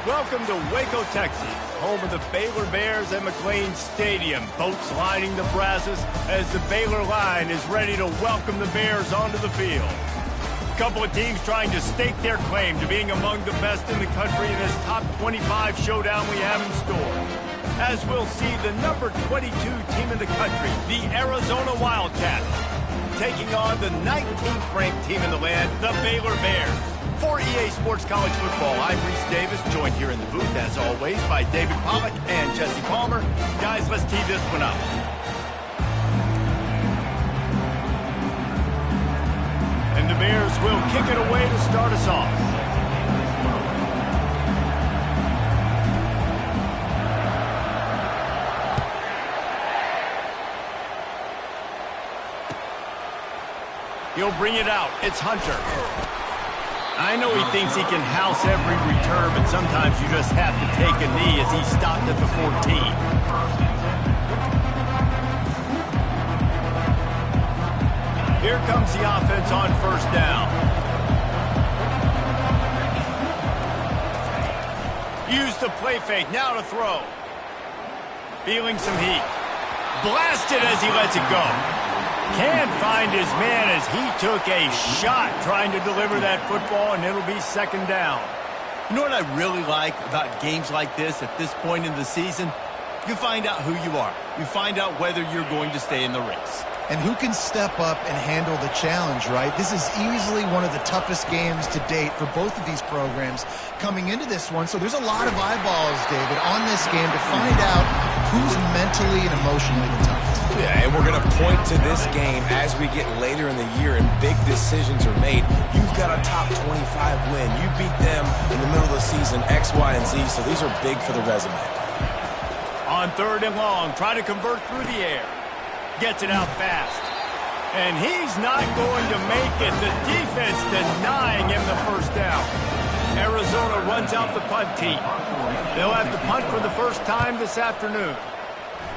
Welcome to Waco, Texas, home of the Baylor Bears at McLean Stadium. Boats lining the brasses as the Baylor line is ready to welcome the Bears onto the field. A couple of teams trying to stake their claim to being among the best in the country in this top 25 showdown we have in store. As we'll see the number 22 team in the country, the Arizona Wildcats, taking on the 19th ranked team in the land, the Baylor Bears. For EA Sports College Football, I'm Reese Davis, joined here in the booth, as always, by David Pollack and Jesse Palmer. Guys, let's tee this one up. And the Bears will kick it away to start us off. He'll bring it out. It's Hunter. I know he thinks he can house every return, but sometimes you just have to take a knee as he stopped at the 14. Here comes the offense on first down. Use the play fake, now to throw. Feeling some heat. Blasted as he lets it go. Can't find his man as he took a shot trying to deliver that football, and it'll be second down. You know what I really like about games like this at this point in the season? You find out who you are. You find out whether you're going to stay in the race. And who can step up and handle the challenge, right? This is easily one of the toughest games to date for both of these programs coming into this one. So there's a lot of eyeballs, David, on this game to find out who's mentally and emotionally the toughest. Yeah, and we're going to point to this game as we get later in the year and big decisions are made. You've got a top 25 win. You beat them in the middle of the season, X, Y, and Z, so these are big for the resume. On third and long, try to convert through the air. Gets it out fast. And he's not going to make it. The defense denying him the first down. Arizona runs out the punt team. They'll have to punt for the first time this afternoon.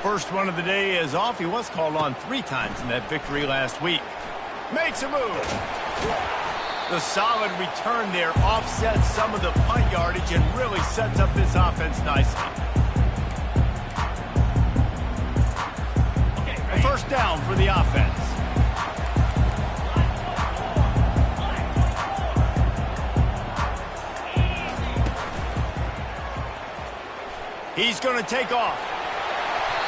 First one of the day is off. He was called on 3 times in that victory last week. Makes a move. The solid return there offsets some of the punt yardage and really sets up this offense nicely. First down for the offense. He's going to take off.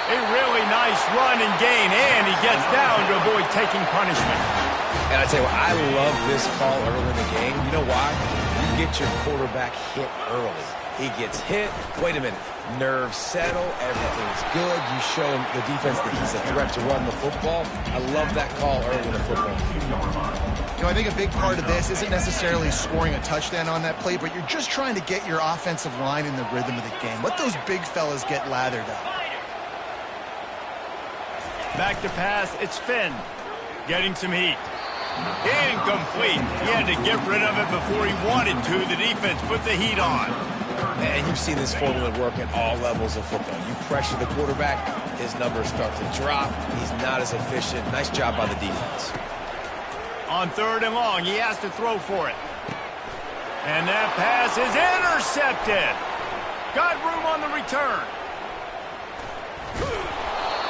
A really nice run and gain, and he gets down to avoid taking punishment. And I tell you what, I love this call early in the game. You know why? You get your quarterback hit early. He gets hit. Wait a minute. Nerves settle. Everything's good. You show him the defense that he's a threat to run the football. I love that call early in the football. You know, I think a big part of this isn't necessarily scoring a touchdown on that play, but you're just trying to get your offensive line in the rhythm of the game. Let those big fellas get lathered up. Back to pass. It's Finn. Getting some heat. Incomplete. He had to get rid of it before he wanted to. The defense put the heat on. And you've seen this formula work at all levels of football. You pressure the quarterback, his numbers start to drop. He's not as efficient. Nice job by the defense. On third and long, he has to throw for it. And that pass is intercepted. Got room on the return.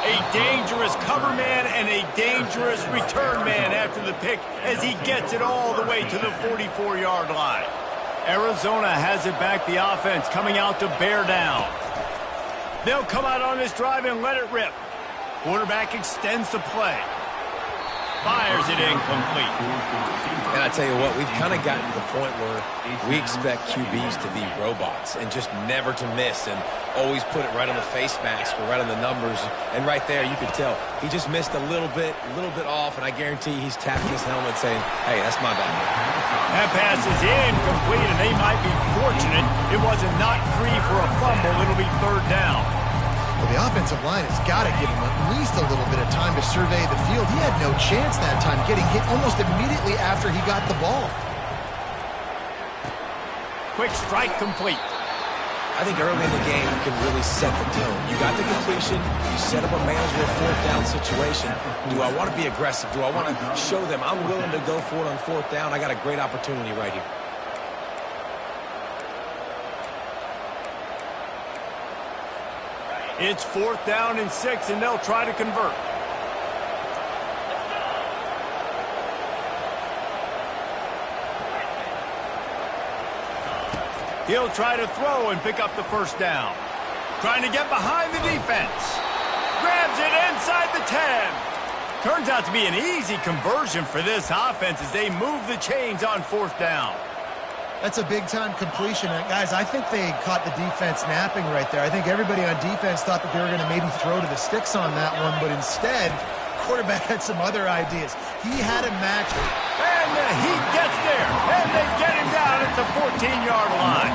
A dangerous cover man and a dangerous return man after the pick as he gets it all the way to the 44-yard line. Arizona has it back, the offense coming out to bear down. They'll come out on this drive and let it rip. Quarterback extends the play. Fires it incomplete. And I tell you what, we've kind of gotten to the point where we expect QBs to be robots and just never to miss and always put it right on the face mask or right on the numbers. And right there, you could tell he just missed a little bit off, and I guarantee he's tapping his helmet saying, hey, that's my bad. That pass is incomplete, and they might be fortunate it wasn't knocked free for a fumble. It'll be third down. Well, the offensive line has got to give him at least a little bit of time to survey the field. He had no chance that time, getting hit almost immediately after he got the ball. Quick strike complete. I think early in the game you can really set the tone. You got the completion, you set up a manageable fourth down situation. Do I want to be aggressive? Do I want to show them I'm willing to go for it on fourth down? I got a great opportunity right here. It's 4th down and 6, and they'll try to convert. He'll try to throw and pick up the 1st down. Trying to get behind the defense. Grabs it inside the 10. Turns out to be an easy conversion for this offense as they move the chains on 4th down. That's a big-time completion. And guys, I think they caught the defense napping right there. I think everybody on defense thought that they were going to maybe throw to the sticks on that one, but instead, quarterback had some other ideas. He had a match. And he gets there, and they get him down at the 14-yard line.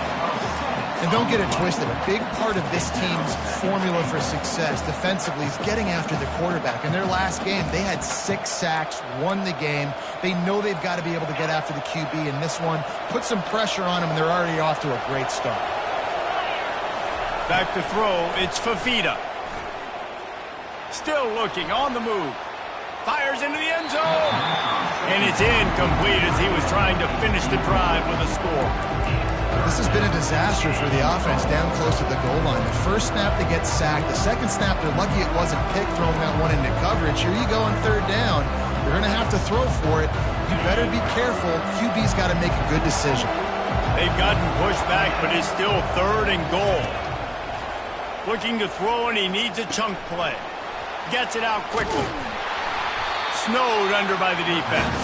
And don't get it twisted. A big part of this team's formula for success defensively is getting after the quarterback. In their last game, they had 6 sacks, won the game. They know they've got to be able to get after the QB, and this one put some pressure on them, and they're already off to a great start. Back to throw, it's Fafita. Still looking, on the move. Fires into the end zone. And it's incomplete as he was trying to finish the drive with a score. This has been a disaster for the offense down close to the goal line. The first snap, they get sacked. The second snap, they're lucky it wasn't picked, throwing that one into coverage. Here you go on 3rd down. You're going to have to throw for it. You better be careful. QB's got to make a good decision. They've gotten pushed back, but it's still 3rd and goal. Looking to throw, and he needs a chunk play. Gets it out quickly. Snowed under by the defense.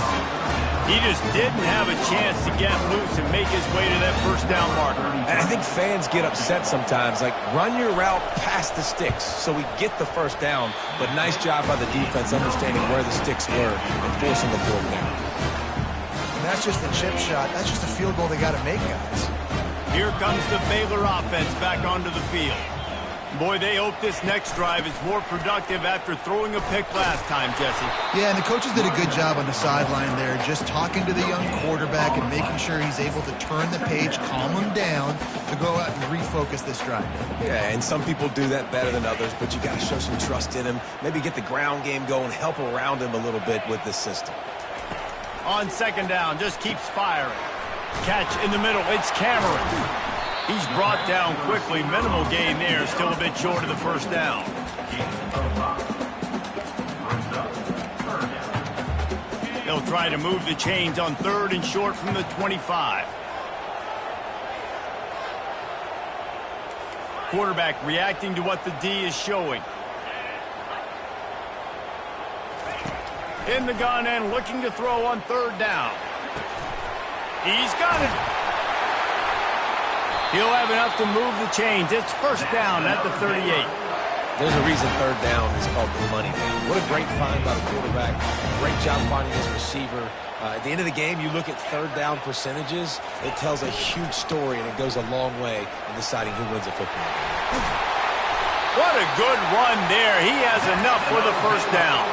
He just didn't have a chance to get loose and make his way to that 1st down marker. And I think fans get upset sometimes. Like, run your route past the sticks so we get the 1st down. But nice job by the defense understanding where the sticks were and forcing the 4th down. And that's just a chip shot. That's just a field goal they got to make, guys. Here comes the Baylor offense back onto the field. Boy, they hope this next drive is more productive after throwing a pick last time, Jesse. Yeah, and the coaches did a good job on the sideline there, just talking to the young quarterback and making sure he's able to turn the page, calm him down, to go out and refocus this drive. Yeah, and some people do that better than others, but you got to show some trust in him. Maybe get the ground game going, help around him a little bit with this system. On 2nd down, just keeps firing. Catch in the middle, it's Cameron. He's brought down quickly. Minimal gain there. Still a bit short of the 1st down. They'll try to move the chains on 3rd and short from the 25. Quarterback reacting to what the D is showing. In the gun and looking to throw on 3rd down. He's got it. He'll have enough to move the chains. It's 1st down at the 38. There's a reason 3rd down is called the money down. What a great find by the quarterback. Great job finding his receiver. At the end of the game, you look at 3rd down percentages. It tells a huge story, and it goes a long way in deciding who wins a football game. What a good run there. He has enough for the 1st down.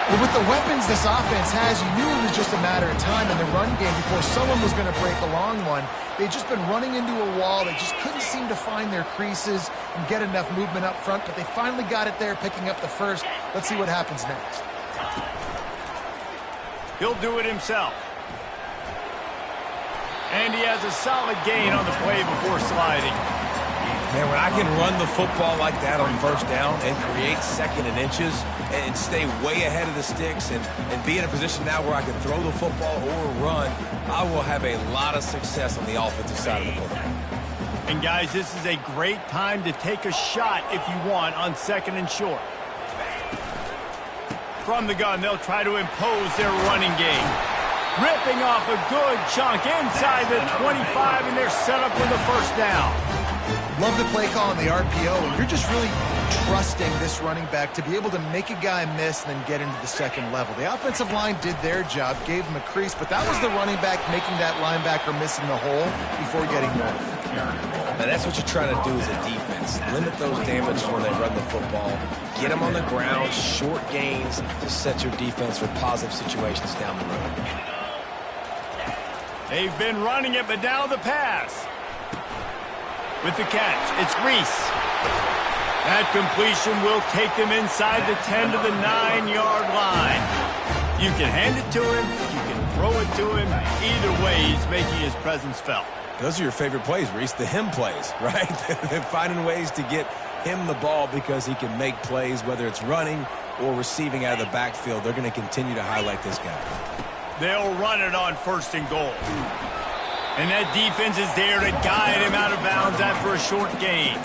Well, with the weapons this offense has, you knew it was just a matter of time in the run game before someone was going to break a long one. They'd just been running into a wall. They just couldn't seem to find their creases and get enough movement up front, but they finally got it there, picking up the 1st. Let's see what happens next. He'll do it himself. And he has a solid gain on the play before sliding. Man, when I can run the football like that on 1st down and create 2nd and inches and stay way ahead of the sticks and be in a position now where I can throw the football or run, I will have a lot of success on the offensive side of the football. And guys, this is a great time to take a shot if you want on 2nd and short. From the gun, they'll try to impose their running game. Ripping off a good chunk inside the 25, and they're set up with the 1st down. Love the play call on the RPO, and you're just really trusting this running back to be able to make a guy miss and then get into the 2nd level. The offensive line did their job, gave him a crease, but that was the running back making that linebacker miss in the hole before getting more. Now that's what you're trying to do as a defense. Limit those damages when they run the football. Get them on the ground, short gains to set your defense for positive situations down the road. They've been running it, but now the pass. With the catch, it's Reese. That completion will take them inside the 10 to the 9-yard line. You can hand it to him, you can throw it to him. Either way, he's making his presence felt. Those are your favorite plays, Reese, the him plays, right? They're finding ways to get him the ball because he can make plays, whether it's running or receiving out of the backfield. They're going to continue to highlight this guy. They'll run it on 1st and goal. And that defense is there to guide him out of bounds after a short gain.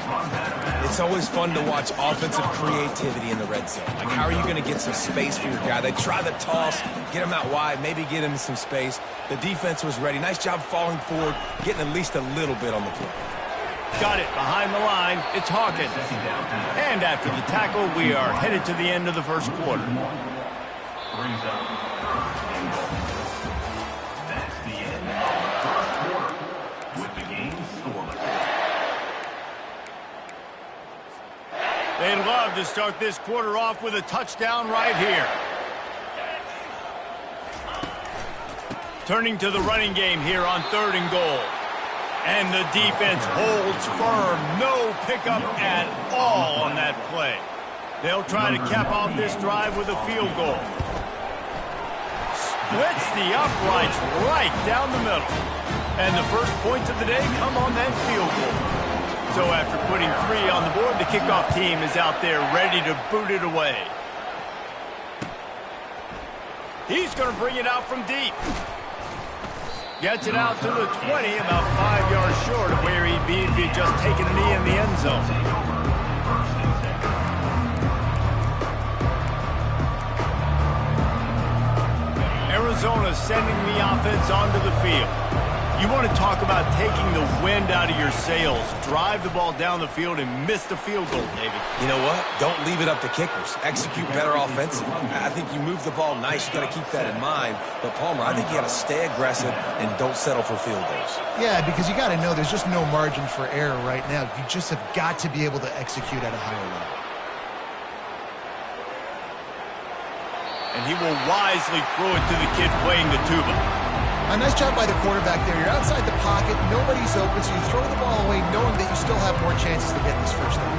It's always fun to watch offensive creativity in the red zone. Like, how are you going to get some space for your guy? They try the toss, get him out wide, maybe get him some space. The defense was ready. Nice job falling forward, getting at least a little bit on the play. Got it behind the line. It's Hawkins. And after the tackle, we are headed to the end of the first quarter. They'd love to start this quarter off with a touchdown right here. Turning to the running game here on 3rd and goal. And the defense holds firm. No pickup at all on that play. They'll try to cap off this drive with a field goal. Splits the uprights right down the middle. And the first points of the day come on that field goal. So after putting 3 on the board, the kickoff team is out there ready to boot it away. He's going to bring it out from deep. Gets it out to the 20, about 5 yards short of where he'd be if he'd just taken a knee in the end zone. Arizona sending the offense onto the field. You want to talk about taking the wind out of your sails. Drive the ball down the field and miss the field goal, David. You know what? Don't leave it up to kickers. Execute better offensively. I think you move the ball nice. You got to keep that in mind. But, Palmer, I think you got to stay aggressive and don't settle for field goals. Yeah, because you got to know there's just no margin for error right now. You just have got to be able to execute at a higher level. And he will wisely throw it to the kid playing the tuba. A nice job by the quarterback there. You're outside the pocket, nobody's open, so you throw the ball away knowing that you still have more chances to get this first down.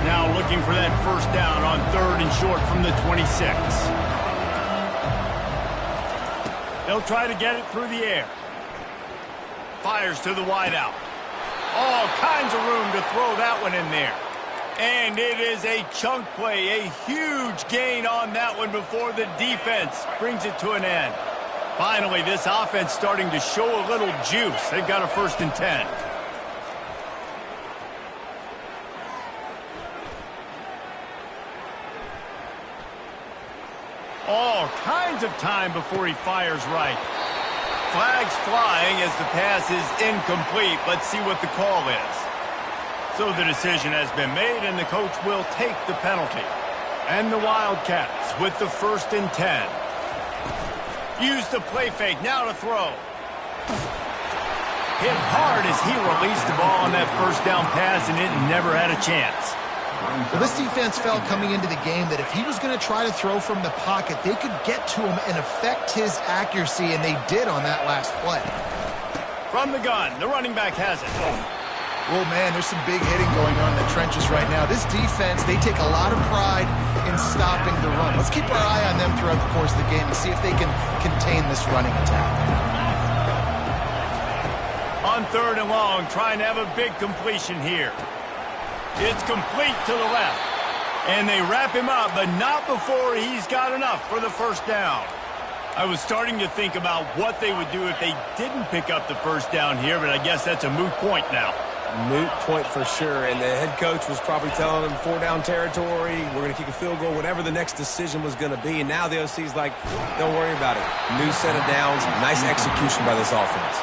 Now looking for that first down on 3rd and short from the 26. They'll try to get it through the air. Fires to the wideout. All kinds of room to throw that one in there. And it is a chunk play, a huge gain on that one before the defense brings it to an end. Finally, this offense starting to show a little juice. They've got a 1st and 10. All kinds of time before he fires right. Flags flying as the pass is incomplete. Let's see what the call is. So the decision has been made, and the coach will take the penalty. And the Wildcats with the 1st and 10. Use the play fake, now to throw. Hit hard as he released the ball on that first down pass, and it never had a chance. Well, this defense felt coming into the game that if he was going to try to throw from the pocket, they could get to him and affect his accuracy, and they did on that last play. From the gun, the running back has it. Well, man, there's some big hitting going on in the trenches right now. This defense, they take a lot of pride in stopping the run. Let's keep our eye on them throughout the course of the game and see if they can contain this running attack. On 3rd and long, trying to have a big completion here. It's complete to the left. And they wrap him up, but not before he's got enough for the first down. I was starting to think about what they would do if they didn't pick up the first down here, but I guess that's a moot point now. Moot point for sure, and the head coach was probably telling them 4-down territory, we're going to kick a field goal, whatever the next decision was going to be, and now the OC's like, don't worry about it. New set of downs, nice execution by this offense.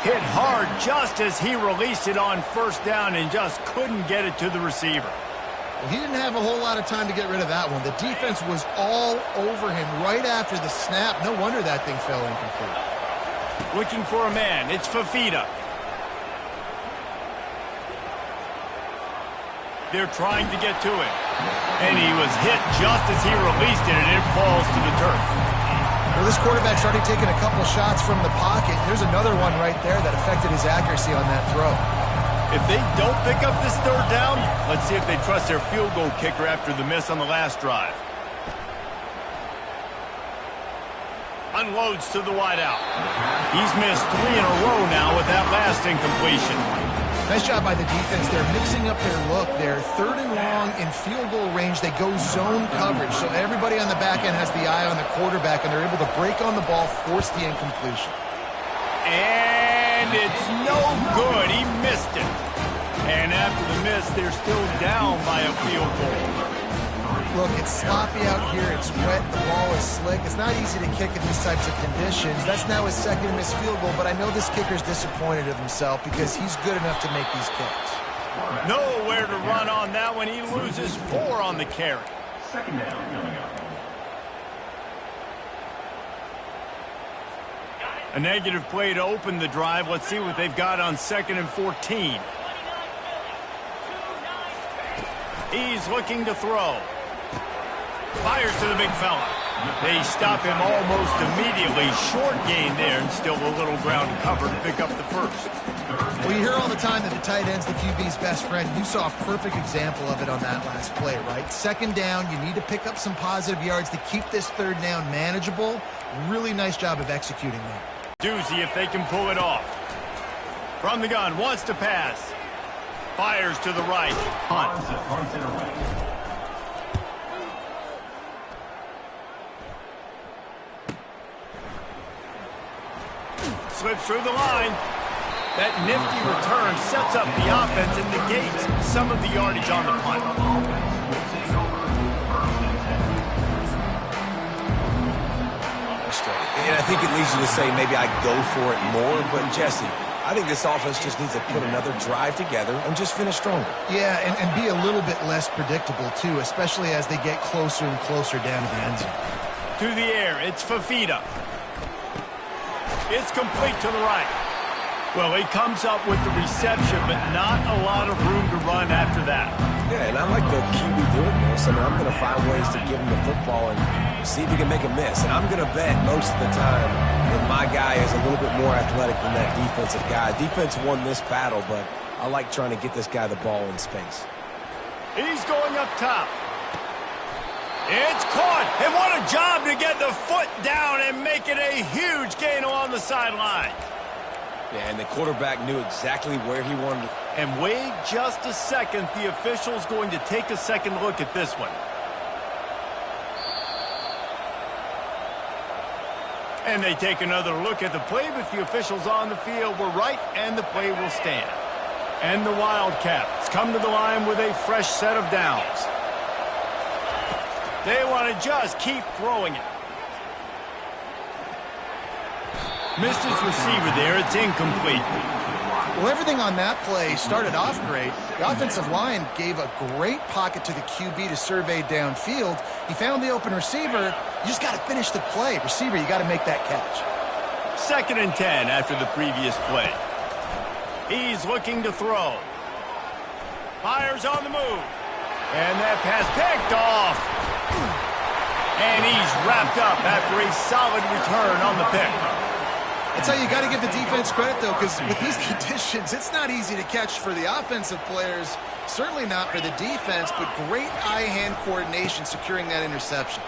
Hit hard just as he released it on 1st down and just couldn't get it to the receiver. Well, he didn't have a whole lot of time to get rid of that one. The defense was all over him right after the snap. No wonder that thing fell incomplete. Looking for a man, it's Fafita. They're trying to get to him. And he was hit just as he released it, and it falls to the turf. Well, this quarterback's already taken a couple shots from the pocket. There's another one right there that affected his accuracy on that throw. If they don't pick up this 3rd down, let's see if they trust their field goal kicker after the miss on the last drive. Unloads to the wideout. He's missed 3 in a row now with that last incompletion. Nice job by the defense. They're mixing up their look. They're 3rd and long in field goal range. They go zone coverage. So everybody on the back end has the eye on the quarterback, and they're able to break on the ball, force the incompletion. And it's no good. He missed it. And after the miss, they're still down by a field goal. Look, it's sloppy out here. It's wet. The ball is slick. It's not easy to kick in these types of conditions. That's now his 2nd missed field goal, but I know this kicker's disappointed of himself because he's good enough to make these kicks. Nowhere to run on that one. He loses 4 on the carry. 2nd down coming up. A negative play to open the drive. Let's see what they've got on 2nd and 14. He's looking to throw. Fires to the big fella. They stop him almost immediately. Short gain there and still a little ground cover to pick up the first. Well, you hear all the time that the tight end's the QB's best friend. You saw a perfect example of it on that last play, right? 2nd down, you need to pick up some positive yards to keep this 3rd down manageable. Really nice job of executing that. Doozy if they can pull it off. From the gun, wants to pass. Fires to the right. Hunt. Slips through the line. That nifty return sets up the offense and negates some of the yardage on the punt. And I think it leads you to say maybe I go for it more, but Jesse, I think this offense just needs to put another drive together and just finish stronger. Yeah, and be a little bit less predictable, too, especially as they get closer and closer down to the end zone. To the air, it's Fafita. It's complete to the right. Well, he comes up with the reception, but not a lot of room to run after that. Yeah, and I like the QB doing this. I mean, I'm going to find ways to give him the football and see if he can make a miss. And I'm going to bet most of the time that my guy is a little bit more athletic than that defensive guy. Defense won this battle, but I like trying to get this guy the ball in space. He's going up top. It's caught, and what a job to get the foot down and make it a huge gain along the sideline. Yeah, and the quarterback knew exactly where he wanted to. And wait just a second, the official's going to take a second look at this one. And they take another look at the play, but the officials on the field were right, and the play will stand. And the Wildcats come to the line with a fresh set of downs. They want to just keep throwing it. Missed his receiver there. It's incomplete. Well, everything on that play started off great. The offensive line gave a great pocket to the QB to survey downfield. He found the open receiver. You just got to finish the play. Receiver, you got to make that catch. 2nd and 10 after the previous play. He's looking to throw. Fires on the move. And that pass picked off. And he's wrapped up after a solid return on the pick. That's how you got to give the defense credit, though, because with these conditions, it's not easy to catch for the offensive players, certainly not for the defense, but great eye-hand coordination securing that interception.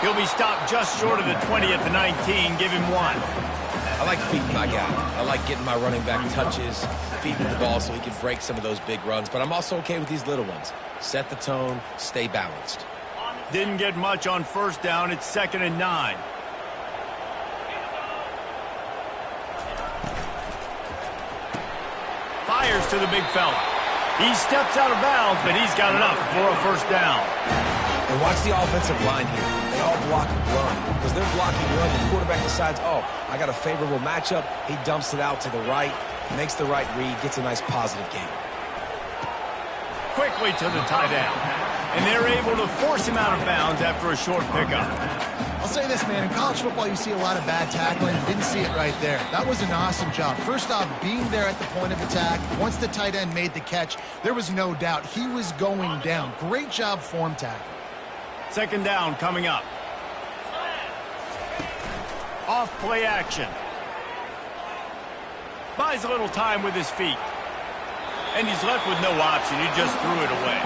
He'll be stopped just short of the 20 at the 19. Give him 1. I like feeding my guy. I like getting my running back touches, feeding the ball so he can break some of those big runs, but I'm also okay with these little ones. Set the tone, stay balanced. Didn't get much on 1st down. It's 2nd and 9. Fires to the big fella. He steps out of bounds, but he's got enough for a 1st down. And watch the offensive line here. They all block and run. Because they're blocking run, the quarterback decides, oh, I got a favorable matchup. He dumps it out to the right, makes the right read, gets a nice positive gain. Quickly to the tight end. And they're able to force him out of bounds after a short pickup. I'll say this, man. In college football, you see a lot of bad tackling. You didn't see it right there. That was an awesome job. First off, being there at the point of attack. Once the tight end made the catch, there was no doubt he was going down. Great job form tackle. 2nd down coming up. Off play action. Buys a little time with his feet. And he's left with no option. He just threw it away.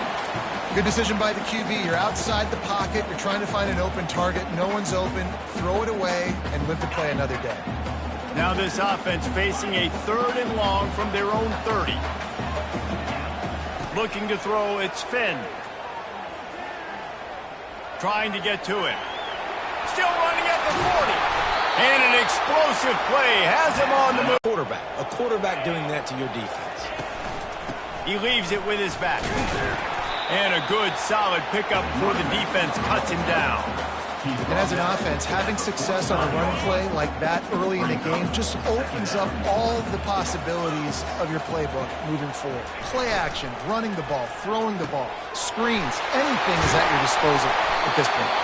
Good decision by the QB. You're outside the pocket. You're trying to find an open target. No one's open. Throw it away and live to play another day. Now this offense facing a 3rd and long from their own 30. Looking to throw, it's Finn. Trying to get to it. Still running at the 40. And an explosive play has him on the move. A quarterback doing that to your defense. He leaves it with his back. And a good, solid pickup before the defense cuts him down. And as an offense, having success on a running play like that early in the game just opens up all the possibilities of your playbook moving forward. Play action, running the ball, throwing the ball, screens, anything is at your disposal at this point.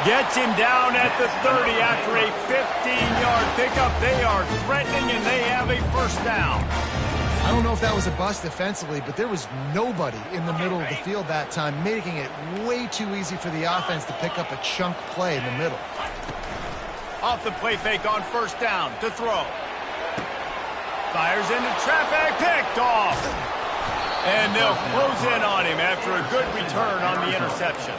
Gets him down at the 30 after a 15-yard pickup. They are threatening, and they have a first down. I don't know if that was a bust defensively, but there was nobody in the middle of the field that time, making it way too easy for the offense to pick up a chunk play in the middle. Off the play fake on first down to throw. Fires into traffic, picked off. And they'll close in on him after a good return on the interception.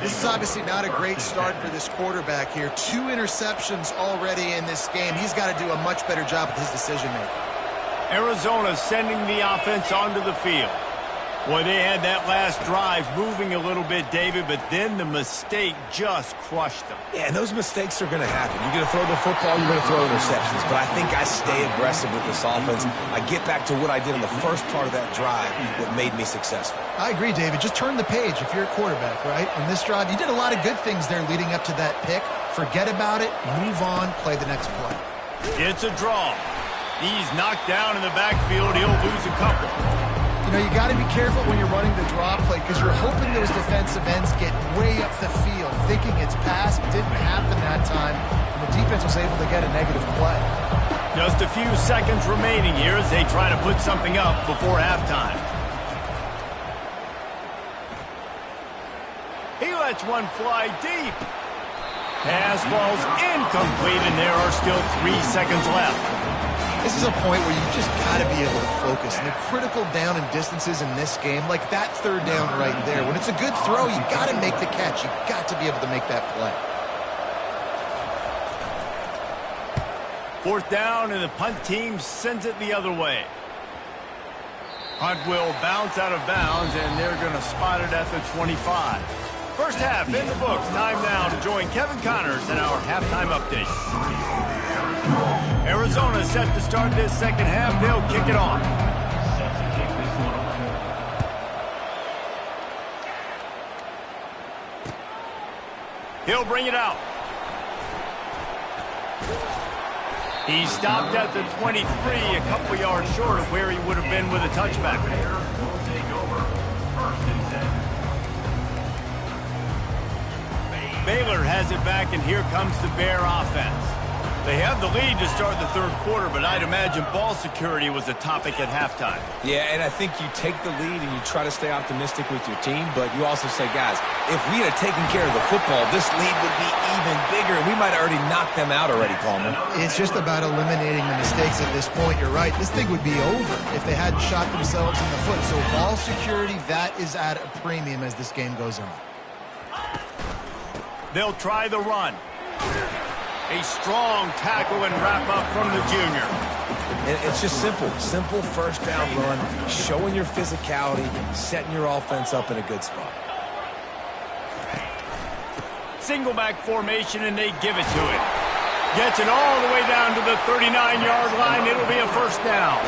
This is obviously not a great start for this quarterback here. 2 interceptions already in this game. He's got to do a much better job with his decision-making. Arizona sending the offense onto the field. Boy, they had that last drive moving a little bit, David, but then the mistake just crushed them. Yeah, and those mistakes are going to happen. You're going to throw the football, you're going to throw interceptions. But I think I stay aggressive with this offense. I get back to what I did in the first part of that drive that made me successful. I agree, David. Just turn the page if you're a quarterback, right? In this drive, you did a lot of good things there leading up to that pick. Forget about it, move on, play the next play. It's a draw. He's knocked down in the backfield. He'll lose a couple. You know, you got to be careful when you're running the draw play because you're hoping those defensive ends get way up the field, thinking it's pass. It didn't happen that time, and the defense was able to get a negative play. Just a few seconds remaining here as they try to put something up before halftime. He lets one fly deep. Pass falls incomplete, and there are still 3 seconds left. This is a point where you just got to be able to focus. And the critical down and distances in this game, like that 3rd down right there, when it's a good throw, you got to make the catch. You got to be able to make that play. 4th down, and the punt team sends it the other way. Punt will bounce out of bounds, and they're going to spot it at the 25. First half in the books. Time now to join Kevin Connors in our halftime update. Arizona set to start this second half. They'll kick it off. He'll bring it out. He stopped at the 23, a couple yards short of where he would have been with a touchback. Baylor has it back, and here comes the Bear offense. They have the lead to start the 3rd quarter, but I'd imagine ball security was a topic at halftime. Yeah, and I think you take the lead and you try to stay optimistic with your team, but you also say, guys, if we had taken care of the football, this lead would be even bigger, and we might have already knocked them out already, Palmer. It's just about eliminating the mistakes at this point. You're right. This thing would be over if they hadn't shot themselves in the foot. So ball security, that is at a premium as this game goes on. They'll try the run. A strong tackle and wrap up from the junior. It's just simple. Simple first down run, showing your physicality, setting your offense up in a good spot. Single back formation, and they give it to him. Gets it all the way down to the 39-yard line. It'll be a first down.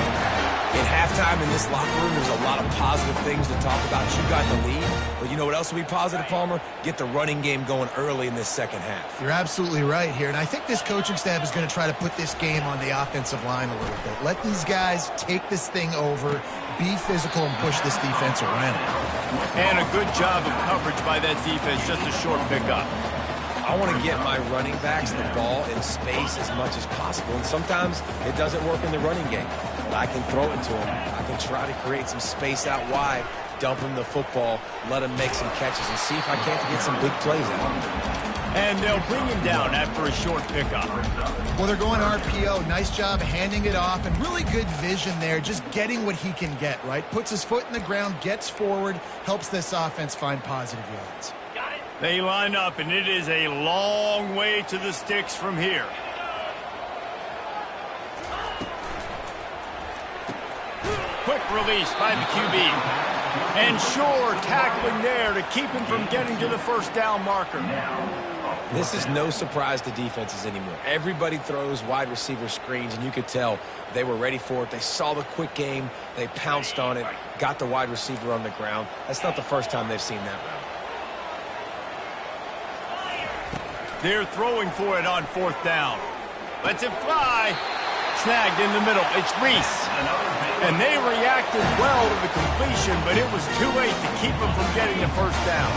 In halftime in this locker room, there's a lot of positive things to talk about. You got the lead, but you know what else will be positive, Palmer? Get the running game going early in this second half. You're absolutely right here, and I think this coaching staff is going to try to put this game on the offensive line a little bit. Let these guys take this thing over, be physical, and push this defense around. And a good job of coverage by that defense, just a short pickup. I want to get my running backs the ball in space as much as possible, and sometimes it doesn't work in the running game. But I can throw it to him. I can try to create some space out wide, dump him the football, let him make some catches, and see if I can't get some big plays out. And they'll bring him down after a short pickup. Well, they're going RPO. Nice job handing it off, and really good vision there, just getting what he can get, right? Puts his foot in the ground, gets forward, helps this offense find positive yards. They line up, and it is a long way to the sticks from here. Quick release by the QB. And sure, tackling there to keep him from getting to the first down marker. This is no surprise to defenses anymore. Everybody throws wide receiver screens, and you could tell they were ready for it. They saw the quick game. They pounced on it, got the wide receiver on the ground. That's not the first time they've seen that route. They're throwing for it on fourth down. Lets it fly. Snagged in the middle. It's Reese. And they reacted well to the completion, but it was too late to keep them from getting the first down.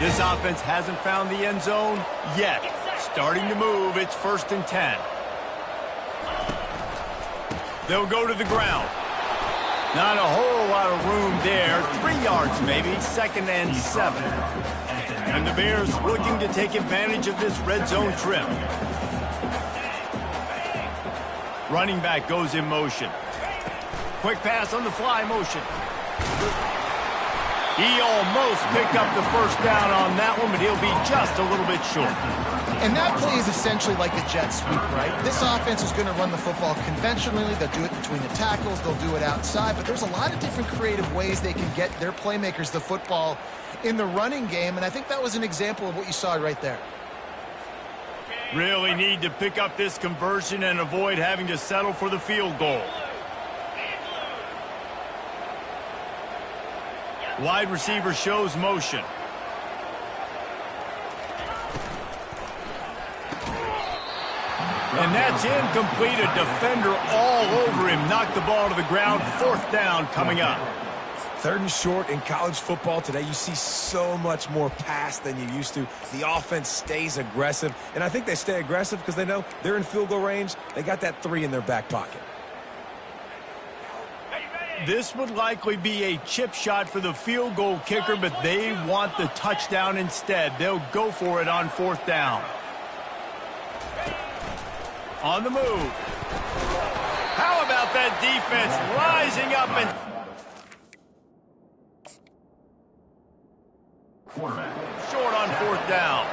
This offense hasn't found the end zone yet. Starting to move. It's 1st and 10. They'll go to the ground. Not a whole lot of room there. 3 yards maybe. 2nd and 7. And the Bears looking to take advantage of this red zone trip. Running back goes in motion. Quick pass on the fly motion. He almost picked up the first down on that one, but he'll be just a little bit short. And that play is essentially like a jet sweep, right? This offense is going to run the football conventionally. They'll do it between the tackles. They'll do it outside. But there's a lot of different creative ways they can get their playmakers the football in the running game. And I think that was an example of what you saw right there. Really need to pick up this conversion and avoid having to settle for the field goal. Wide receiver shows motion. And that's incomplete. A defender all over him. Knocked the ball to the ground. 4th down coming up. 3rd and short in college football today. You see so much more pass than you used to. The offense stays aggressive. And I think they stay aggressive because they know they're in field goal range. They got that 3 in their back pocket. This would likely be a chip shot for the field goal kicker, but they want the touchdown instead. They'll go for it on 4th down. On the move. How about that defense rising up and... Short on 4th down.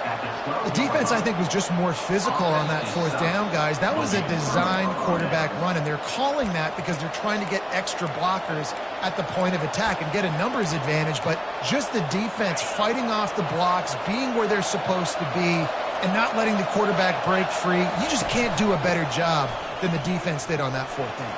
The defense, I think, was just more physical on that 4th down, guys. That was a designed quarterback run, and they're calling that because they're trying to get extra blockers at the point of attack and get a numbers advantage. But just the defense fighting off the blocks, being where they're supposed to be, and not letting the quarterback break free. You just can't do a better job than the defense did on that 4th down.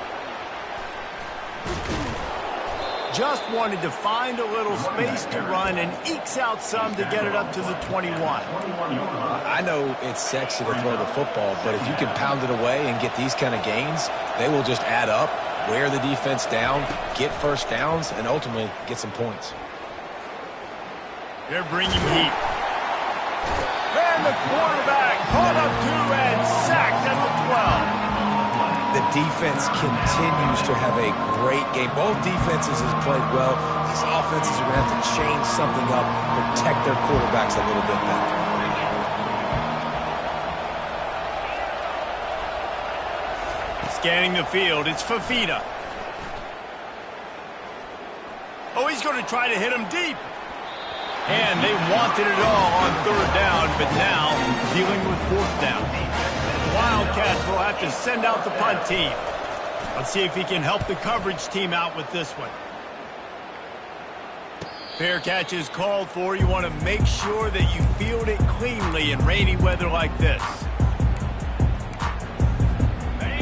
Just wanted to find a little space to run and ekes out some to get it up to the 21. I know it's sexy to throw the football, but if you can pound it away and get these kind of gains, they will just add up, wear the defense down, get first downs, and ultimately get some points. They're bringing heat. And the quarterback caught up 2 and sacked at the 12. The defense continues to have a great game. Both defenses have played well. These offenses are going to have to change something up, protect their quarterbacks a little bit better. Scanning the field, it's Fafita. Oh, he's going to try to hit him deep. And they wanted it all on 3rd down, but now dealing with 4th down. Wildcats will have to send out the punt team. Let's see if he can help the coverage team out with this one. Fair catch is called for. You want to make sure that you field it cleanly in rainy weather like this.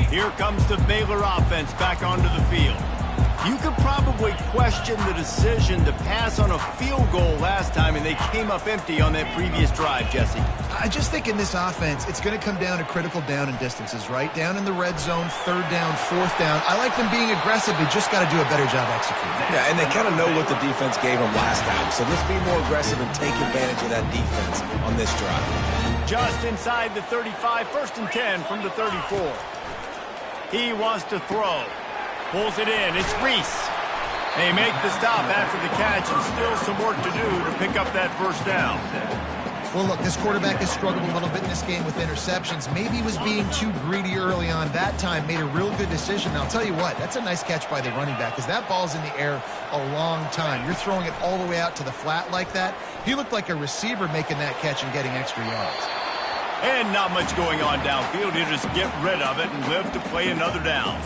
Here comes the Baylor offense back onto the field. You could probably question the decision to pass on a field goal last time, and they came up empty on that previous drive, Jesse. I just think in this offense, it's going to come down to critical down and distances, right? Down in the red zone, 3rd down, 4th down. I like them being aggressive. They just got to do a better job executing. Yeah, and they kind of know what the defense gave them last time. So let's be more aggressive and take advantage of that defense on this drive. Just inside the 35, 1st and 10 from the 34. He wants to throw. Pulls it in. It's Reese. They make the stop after the catch, and still some work to do to pick up that first down. Well, look, this quarterback has struggled a little bit in this game with interceptions. Maybe he was being too greedy early on. That time made a real good decision. And I'll tell you what, that's a nice catch by the running back because that ball's in the air a long time. You're throwing it all the way out to the flat like that. He looked like a receiver making that catch and getting extra yards. And not much going on downfield. He'll just get rid of it and live to play another down.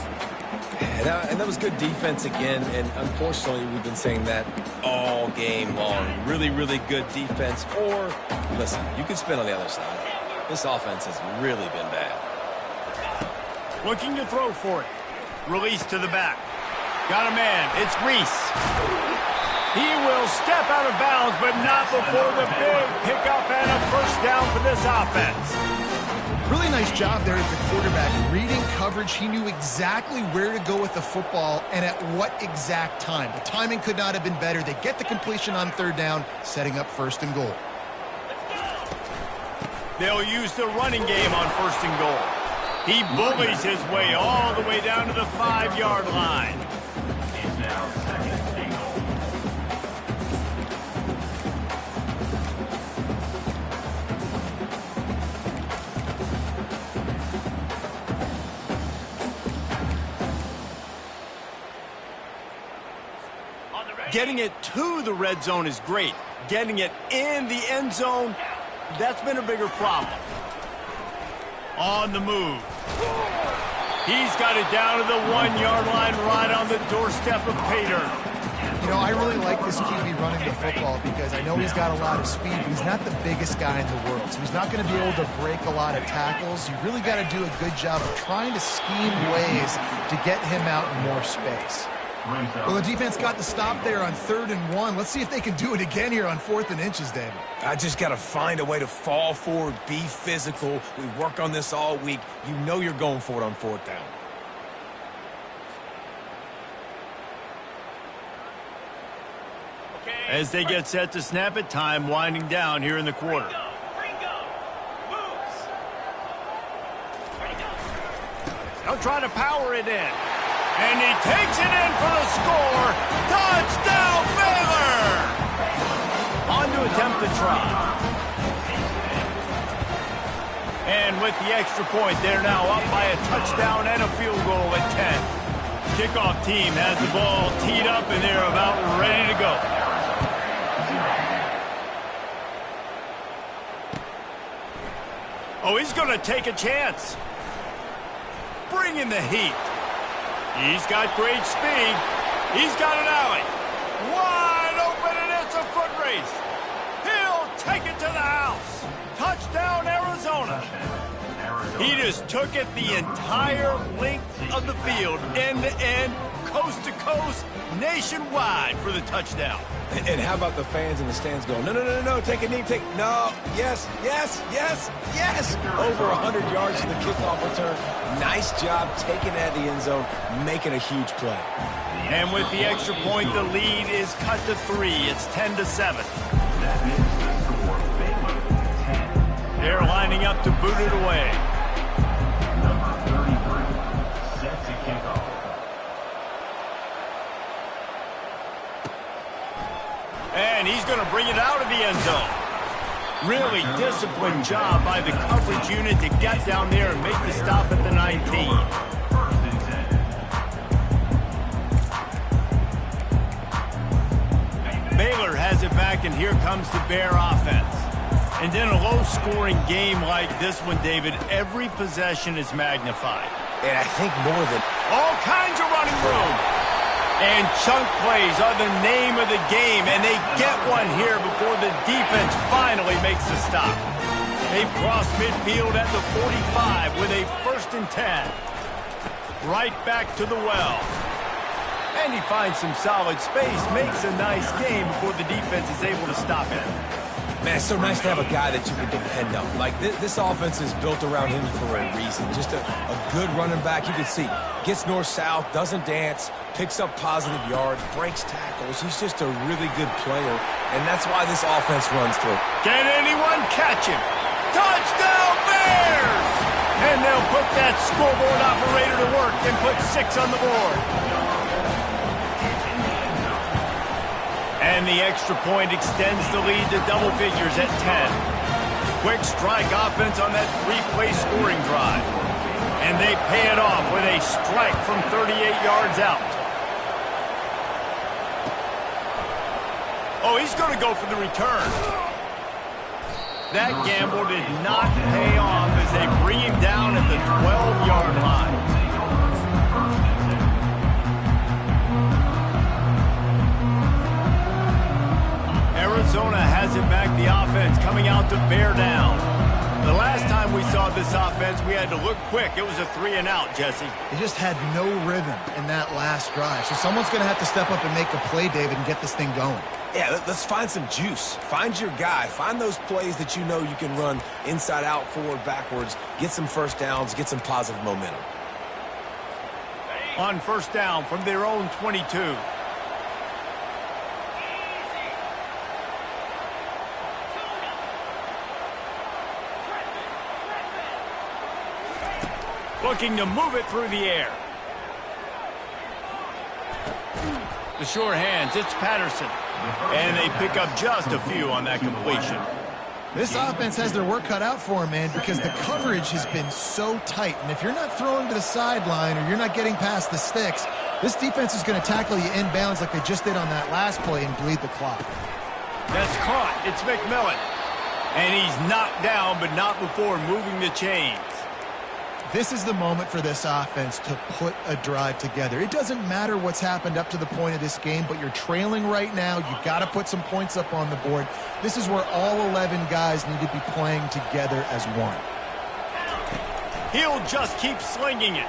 And that was good defense again, and unfortunately we've been saying that all game long. Really, really good defense, or, listen, you can spin on the other side. This offense has really been bad. Looking to throw for it. Release to the back. Got a man. It's Reese. He will step out of bounds, but not before the big pickup and a first down for this offense. Really nice job there as the quarterback. Reading coverage, he knew exactly where to go with the football and at what exact time. The timing could not have been better. They get the completion on third down, setting up first and goal. They'll use the running game on first and goal. He bullies his way all the way down to the 5-yard line. He's now second and goal. Getting it to the red zone is great. Getting it in the end zone, that's been a bigger problem. On the move. He's got it down to the 1-yard line right on the doorstep of Pater. You know, I really like this QB running the football because I know he's got a lot of speed, but he's not the biggest guy in the world. So he's not going to be able to break a lot of tackles. You really got to do a good job of trying to scheme ways to get him out in more space. Well, the defense got the stop there on 3rd and 1. Let's see if they can do it again here on 4th and inches, David. I just got to find a way to fall forward, be physical. We work on this all week. You know you're going for it on 4th down. As they get set to snap it, time winding down here in the quarter. They'll try to power it in. And he takes it in for the score. Touchdown, Baylor! On to attempt the try. And with the extra point, they're now up by a touchdown and a field goal at 10. Kickoff team has the ball teed up, and they're about ready to go. Oh, he's going to take a chance. Bring in the heat. He's got great speed. He's got an alley. Wide open, and it's a foot race. He'll take it to the house. Touchdown, Arizona. He just took it the entire length of the field, end to end, coast to coast, nationwide for the touchdown. And how about the fans in the stands going, no, no, no, no, take a knee, no, yes, yes, yes, yes. Over 100 yards to the kickoff return. Nice job taking that in the end zone, making a huge play. And with the extra point, the lead is cut to 3. It's 10-7. That is the score. Baylor 10. They're lining up to boot it away. Number 33 sets a kickoff. And he's going to bring it out of the end zone. Really disciplined job by the coverage unit to get down there and make the stop at the 19. First and 10. Baylor has it back, and here comes the Bear offense. And in a low-scoring game like this one, David, every possession is magnified. And I think more than all kinds of running room. And chunk plays are the name of the game, and they get one here before the defense finally makes the stop. They cross midfield at the 45 with a 1st and 10. Right back to the well. And he finds some solid space, makes a nice game before the defense is able to stop him. Man, it's so nice to have a guy that you can depend on. Like, this offense is built around him for a reason. Just a good running back. You can see, gets north-south, doesn't dance, picks up positive yards, breaks tackles. He's just a really good player, and that's why this offense runs through. Can anyone catch him? Touchdown, Bears! And they'll put that scoreboard operator to work and put 6 on the board. And the extra point extends the lead to double figures at 10. Quick strike offense on that 3-play scoring drive. And they pay it off with a strike from 38 yards out. Oh, he's going to go for the return. That gamble did not pay off as they bring him down at the 12-yard line. to bear down. The last time we saw this offense, we had to look quick. It was a 3-and-out, Jesse. They just had no rhythm in that last drive. So someone's going to have to step up and make a play, David, and get this thing going. Yeah, let's find some juice. Find your guy. Find those plays that you know you can run inside out, forward, backwards. Get some first downs. Get some positive momentum. On first down from their own 22. Looking to move it through the air. The sure hands, it's Patterson. And they pick up just a few on that completion. This offense has their work cut out for them, man, because the coverage has been so tight. And if you're not throwing to the sideline or you're not getting past the sticks, this defense is going to tackle you inbounds like they just did on that last play and bleed the clock. That's caught. It's McMillan. And he's knocked down, but not before moving the chains. This is the moment for this offense to put a drive together. It doesn't matter what's happened up to the point of this game, but you're trailing right now. You've got to put some points up on the board. This is where all 11 guys need to be playing together as one. He'll just keep slinging it.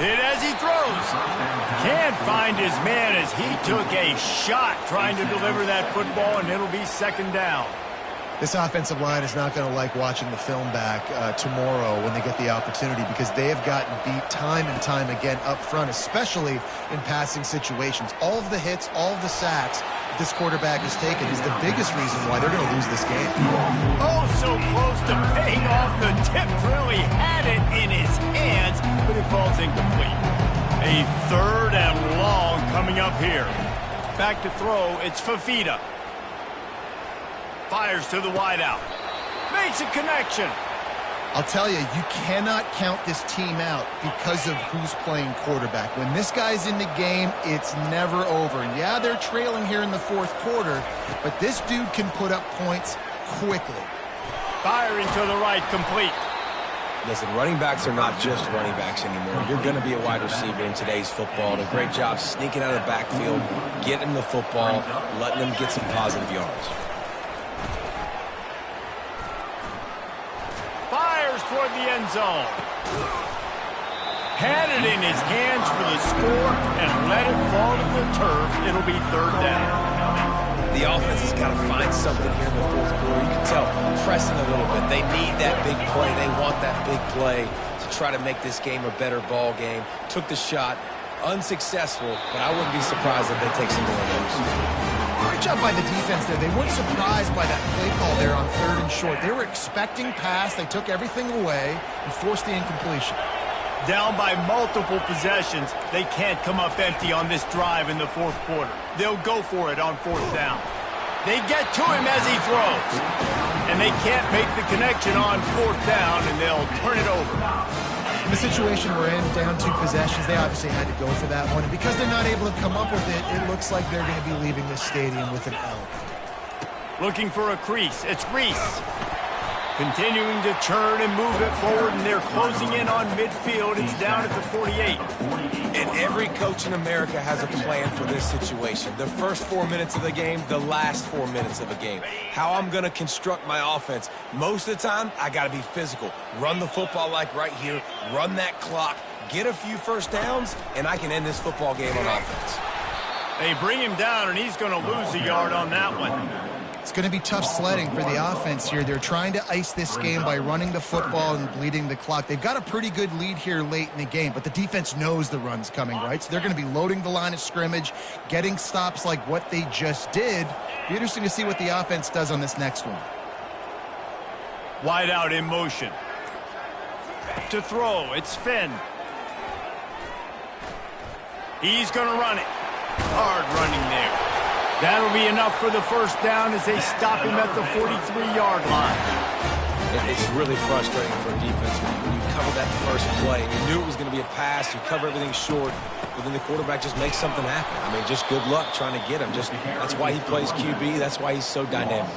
Hit as he throws. Can't find his man as he took a shot trying to deliver that football, and it'll be second down. This offensive line is not going to like watching the film back tomorrow when they get the opportunity, because they have gotten beat time and time again up front, especially in passing situations. All of the hits, all of the sacks that this quarterback has taken is the biggest reason why they're going to lose this game. Oh, so close to paying off. The tip really had it in his hands, but it falls incomplete. A third and long coming up here. Back to throw, it's Fafita. Fires to the wideout. Makes a connection. I'll tell you, you cannot count this team out because of who's playing quarterback. When this guy's in the game, it's never over. And yeah, they're trailing here in the fourth quarter, but this dude can put up points quickly. Firing to the right, complete. Listen, running backs are not just running backs anymore. You're going to be a wide receiver in today's football. A great job sneaking out of the backfield, getting the football, letting them get some positive yards. Fires toward the end zone. Had it in his hands for the score and let it fall to the turf. It'll be third down. The offense has got to find something here in the fourth quarter. You can tell, pressing a little bit. They need that big play. They want that big play to try to make this game a better ball game. Took the shot, unsuccessful, but I wouldn't be surprised if they take some more of those. Great job by the defense there. They weren't surprised by that play call there on third and short. They were expecting pass. They took everything away and forced the incompletion. Down by multiple possessions, they can't come up empty on this drive in the fourth quarter. They'll go for it on fourth down. They get to him as he throws. And they can't make the connection on fourth down, and they'll turn it over. In the situation we're in, down 2 possessions, they obviously had to go for that one. And because they're not able to come up with it, it looks like they're going to be leaving this stadium with an L. Looking for a crease. It's Reese. Continuing to churn and move it forward, and they're closing in on midfield. It's down at the 48. And every coach in America has a plan for this situation. The first 4 minutes of the game, the last 4 minutes of a game. How I'm going to construct my offense. Most of the time, I got to be physical. Run the football like right here. Run that clock. Get a few first downs, and I can end this football game on offense. They bring him down, and he's going to lose a yard on that one. It's going to be tough sledding for the offense here. They're trying to ice this game by running the football and bleeding the clock. They've got a pretty good lead here late in the game, but the defense knows the run's coming, right? So they're going to be loading the line of scrimmage, getting stops like what they just did. Be interesting to see what the offense does on this next one. Wide out in motion. To throw, it's Finn. He's going to run it. Hard running there. That'll be enough for the first down as they stop him at the 43-yard line. It's really frustrating for a defense when you cover that first play. You knew it was going to be a pass. You cover everything short, but then the quarterback just makes something happen. I mean, just good luck trying to get him. That's why he plays QB. That's why he's so dynamic.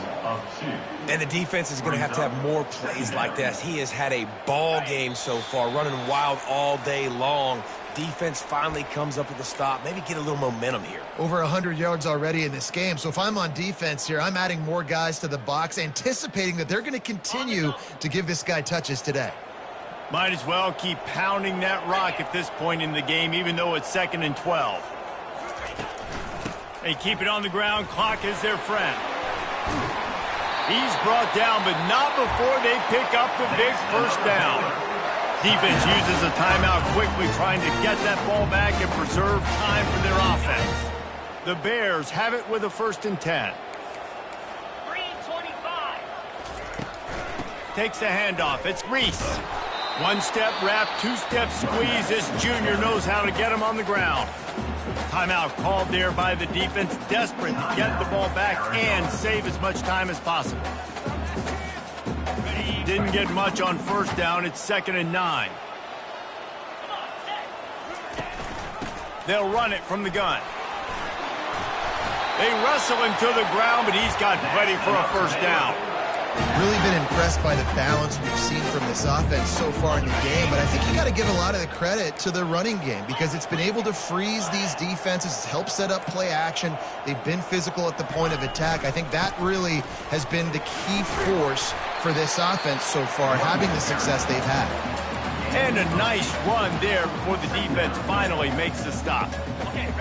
And the defense is going to have more plays like this. He has had a ball game so far, running wild all day long. defense finally comes up with a stop, maybe get a little momentum here. Over 100 yards already in this game. So if I'm on defense here, I'm adding more guys to the box, anticipating that they're going to continue to give this guy touches today. Might as well keep pounding that rock at this point in the game, even though it's 2nd and 12. They keep it on the ground. Clock is their friend. He's brought down, but not before they pick up the big first down. Defense uses a timeout quickly, trying to get that ball back and preserve time for their offense. The Bears have it with a 1st and 10. 3:25. Takes the handoff. It's Reese. One-step wrap, two-step squeeze. This junior knows how to get him on the ground. Timeout called there by the defense, desperate to get the ball back and save as much time as possible. Didn't get much on 1st down. It's 2nd and 9. They'll run it from the gun. They wrestle him to the ground, but he's got plenty for a 1st down. Really been impressed by the balance we've seen from this offense so far in the game, but I think you got to give a lot of the credit to the running game because it's been able to freeze these defenses. It's helped set up play action. They've been physical at the point of attack. I think that really has been the key force for this offense so far, having the success they've had. And a nice run there before the defense finally makes the stop.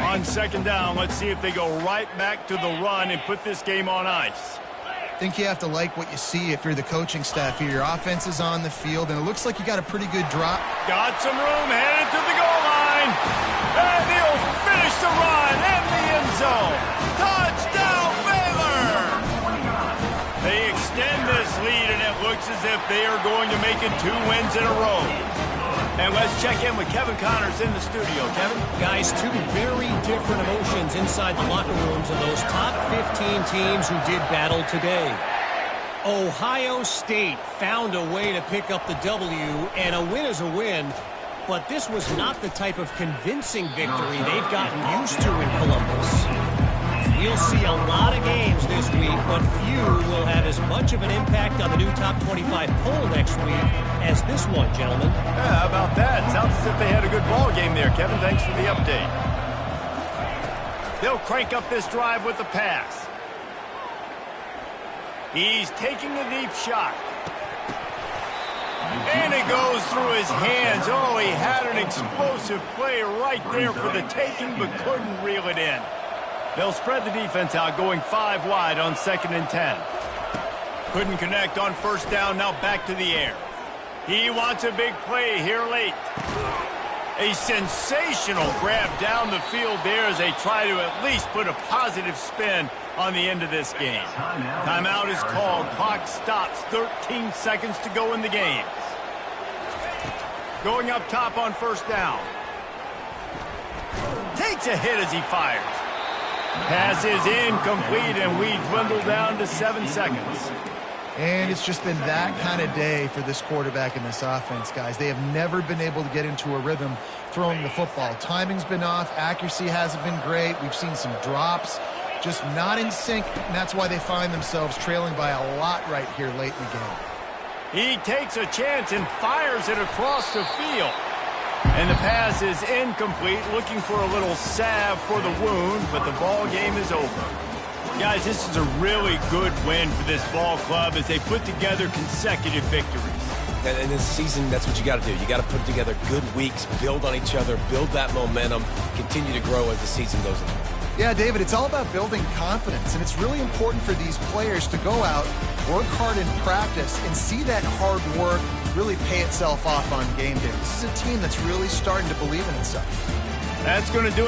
On 2nd down, let's see if they go right back to the run and put this game on ice. I think you have to like what you see if you're the coaching staff here. Your offense is on the field, and it looks like you got a pretty good drop. Got some room, headed to the goal line. And he'll finish the run in the end zone. Touchdown, Baylor! They extend this lead, and it looks as if they are going to make it 2 wins in a row. And let's check in with Kevin Connors in the studio. Kevin? Guys, 2 very different emotions inside the locker rooms of those top 15 teams who did battle today. Ohio State found a way to pick up the W, and a win is a win, but this was not the type of convincing victory they've gotten used to in Columbus. We'll see a lot of games this week, but few will have as much of an impact on the new top 25 poll next week as this one, gentlemen. Yeah, how about that? Sounds as if they had a good ball game there, Kevin. Thanks for the update. They'll crank up this drive with the pass. He's taking a deep shot. And it goes through his hands. Oh, he had an explosive play right there for the taking, but couldn't reel it in. They'll spread the defense out, going 5 wide on 2nd and 10. Couldn't connect on 1st down, now back to the air. He wants a big play here late. A sensational grab down the field there as they try to at least put a positive spin on the end of this game. Timeout is called. Clock stops. 13 seconds to go in the game. Going up top on 1st down. Takes a hit as he fires. Pass is incomplete, and we dwindle down to 7 seconds. And it's just been that kind of day for this quarterback and this offense, guys. They have never been able to get into a rhythm throwing the football. Timing's been off. Accuracy hasn't been great. We've seen some drops, just not in sync, and that's why they find themselves trailing by a lot right here late in the game. He takes a chance and fires it across the field. And the pass is incomplete, looking for a little salve for the wound, but the ball game is over. Guys, this is a really good win for this ball club as they put together consecutive victories. And in this season, that's what you got to do. You got to put together good weeks, build on each other, build that momentum, continue to grow as the season goes on. Yeah, David, it's all about building confidence, and it's really important for these players to go out, work hard in practice, and see that hard work really pay itself off on game day. This is a team that's really starting to believe in itself. That's going to do it.